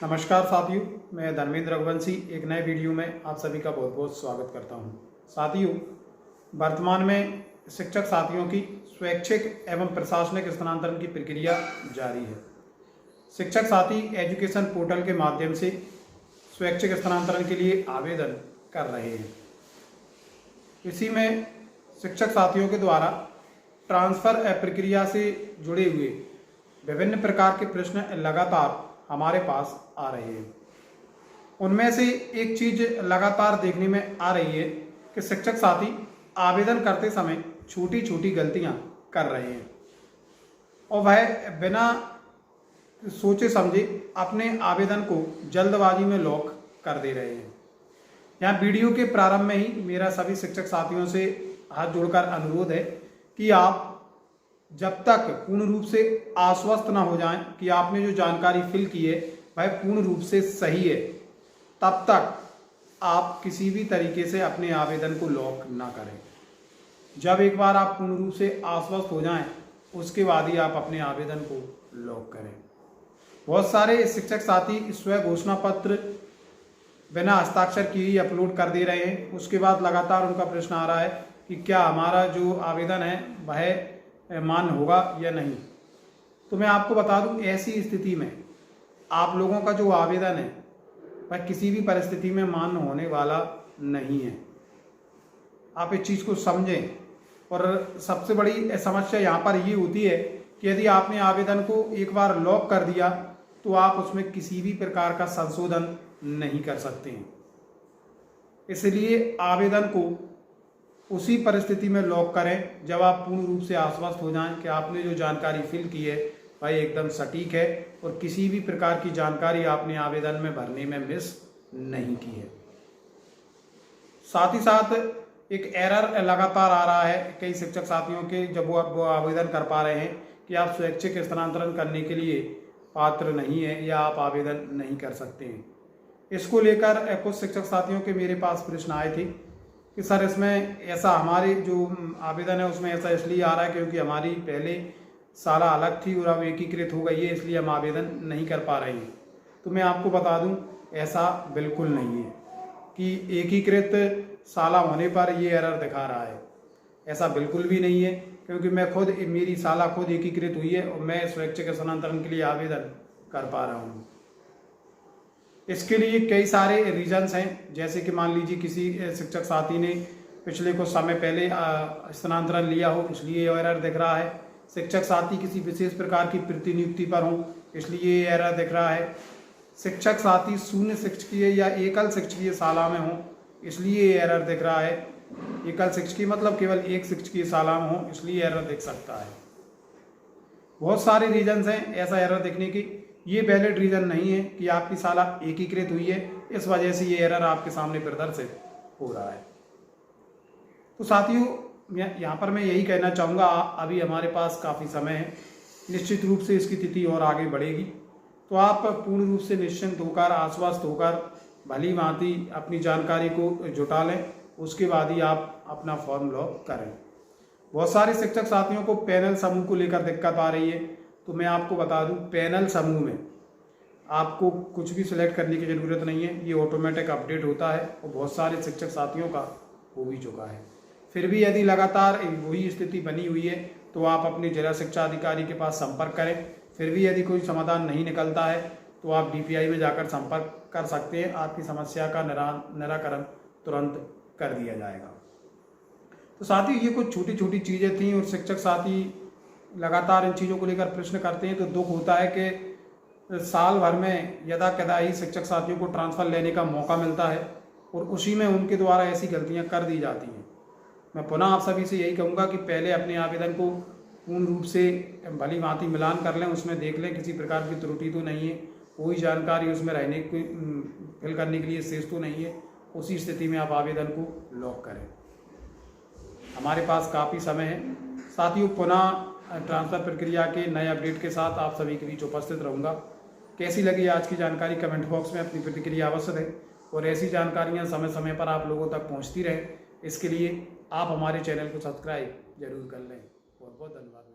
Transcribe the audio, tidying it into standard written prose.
नमस्कार साथियों, मैं धर्मेंद्र रघुवंशी एक नए वीडियो में आप सभी का बहुत बहुत स्वागत करता हूं। साथियों, वर्तमान में शिक्षक साथियों की स्वैच्छिक एवं प्रशासनिक स्थानांतरण की प्रक्रिया जारी है। शिक्षक साथी एजुकेशन पोर्टल के माध्यम से स्वैच्छिक स्थानांतरण के लिए आवेदन कर रहे हैं। इसी में शिक्षक साथियों के द्वारा ट्रांसफ़र प्रक्रिया से जुड़े हुए विभिन्न प्रकार के प्रश्न लगातार हमारे पास आ रहे हैं। उनमें से एक चीज लगातार देखने में आ रही है कि शिक्षक साथी आवेदन करते समय छोटी छोटी गलतियां कर रहे हैं और वह बिना सोचे समझे अपने आवेदन को जल्दबाजी में लॉक कर दे रहे हैं। यहाँ वीडियो के प्रारंभ में ही मेरा सभी शिक्षक साथियों से हाथ जोड़कर अनुरोध है कि आप जब तक पूर्ण रूप से आश्वस्त ना हो जाएं कि आपने जो जानकारी फिल की है वह पूर्ण रूप से सही है, तब तक आप किसी भी तरीके से अपने आवेदन को लॉक ना करें। जब एक बार आप पूर्ण रूप से आश्वस्त हो जाएं, उसके बाद ही आप अपने आवेदन को लॉक करें। बहुत सारे शिक्षक साथी स्व घोषणा पत्र बिना हस्ताक्षर किए ही अपलोड कर दे रहे हैं। उसके बाद लगातार उनका प्रश्न आ रहा है कि क्या हमारा जो आवेदन है वह मान्य होगा या नहीं। तो मैं आपको बता दूं, ऐसी स्थिति में आप लोगों का जो आवेदन है वह किसी भी परिस्थिति में मान्य होने वाला नहीं है। आप इस चीज़ को समझें। और सबसे बड़ी समस्या यहाँ पर ये होती है कि यदि आपने आवेदन को एक बार लॉक कर दिया तो आप उसमें किसी भी प्रकार का संशोधन नहीं कर सकते हैं। इसलिए आवेदन को उसी परिस्थिति में लॉक करें जब आप पूर्ण रूप से आश्वस्त हो जाएं कि आपने जो जानकारी फिल की है वह एकदम सटीक है और किसी भी प्रकार की जानकारी आपने आवेदन में भरने में मिस नहीं की है। साथ ही साथ एक एरर लगातार आ रहा है कई शिक्षक साथियों के, जब वो आवेदन कर पा रहे हैं कि आप स्वैच्छिक स्थानांतरण करने के लिए पात्र नहीं है या आप आवेदन नहीं कर सकते हैं। इसको लेकर कुछ शिक्षक साथियों के मेरे पास प्रश्न आए थे कि सर इसमें ऐसा हमारे जो आवेदन है उसमें ऐसा इसलिए आ रहा है क्योंकि हमारी पहले साला अलग थी और अब एकीकृत हो गई है, इसलिए हम आवेदन नहीं कर पा रहे हैं। तो मैं आपको बता दूं, ऐसा बिल्कुल नहीं है कि एकीकृत साला होने पर ये एरर दिखा रहा है। ऐसा बिल्कुल भी नहीं है, क्योंकि मैं खुद, मेरी साला खुद एकीकृत हुई है और मैं स्वैच्छिक स्थानांतरण के लिए आवेदन कर पा रहा हूँ। इसके लिए कई सारे रीजंस हैं, जैसे कि मान लीजिए किसी शिक्षक साथी ने पिछले कुछ समय पहले स्थानांतरण लिया हो, इसलिए एरर दिख रहा है। शिक्षक साथी किसी विशेष प्रकार की प्रतिनियुक्ति पर हो, इसलिए एरर दिख रहा है। शिक्षक साथी शून्य शिक्षकीय या एकल शिक्षकीय शाला में हो, इसलिए एरर दिख रहा है। एकल शिक्षकीय मतलब केवल एक शिक्षकीय शाला में हो, इसलिए एरर दिख सकता है। बहुत सारे रीजंस हैं ऐसा एरर दिखने की। ये वैलिड रीजन नहीं है कि आपकी शाला एकीकृत हुई है, इस वजह से ये एरर आपके सामने प्रदर्शित हो रहा है। तो साथियों, यहाँ पर मैं यही कहना चाहूँगा, अभी हमारे पास काफ़ी समय है, निश्चित रूप से इसकी तिथि और आगे बढ़ेगी। तो आप पूर्ण रूप से निश्चिंत होकर, आश्वस्त होकर भली भांति अपनी जानकारी को जुटा लें, उसके बाद ही आप अपना फॉर्म लॉक करें। बहुत सारे शिक्षक साथियों को पैनल समूह को लेकर दिक्कत आ रही है, तो मैं आपको बता दूं, पैनल समूह में आपको कुछ भी सिलेक्ट करने की ज़रूरत नहीं है, ये ऑटोमेटिक अपडेट होता है और बहुत सारे शिक्षक साथियों का हो भी चुका है। फिर भी यदि लगातार वही स्थिति बनी हुई है तो आप अपने जिला शिक्षा अधिकारी के पास संपर्क करें। फिर भी यदि कोई समाधान नहीं निकलता है तो आप DPI में जाकर संपर्क कर सकते हैं, आपकी समस्या का निराकरण तुरंत कर दिया जाएगा। तो साथ ही ये कुछ छोटी छोटी चीज़ें थी, और शिक्षक साथी लगातार इन चीज़ों को लेकर प्रश्न करते हैं तो दुख होता है कि साल भर में यदा कदा ही शिक्षक साथियों को ट्रांसफ़र लेने का मौका मिलता है और उसी में उनके द्वारा ऐसी गलतियां कर दी जाती हैं। मैं पुनः आप सभी से यही कहूँगा कि पहले अपने आवेदन को पूर्ण रूप से भली भांति मिलान कर लें, उसमें देख लें किसी प्रकार की त्रुटि तो नहीं है, कोई जानकारी उसमें रहने की फिल करने के लिए शेष तो नहीं है। उसी स्थिति में आप आवेदन को लॉक करें। हमारे पास काफ़ी समय है। साथियों, पुनः ट्रांसफ़र प्रक्रिया के नए अपडेट के साथ आप सभी के बीच उपस्थित रहूँगा। कैसी लगी आज की जानकारी कमेंट बॉक्स में अपनी प्रतिक्रिया अवश्य दें, और ऐसी जानकारियाँ समय समय पर आप लोगों तक पहुँचती रहें, इसके लिए आप हमारे चैनल को सब्सक्राइब जरूर कर लें। बहुत बहुत धन्यवाद।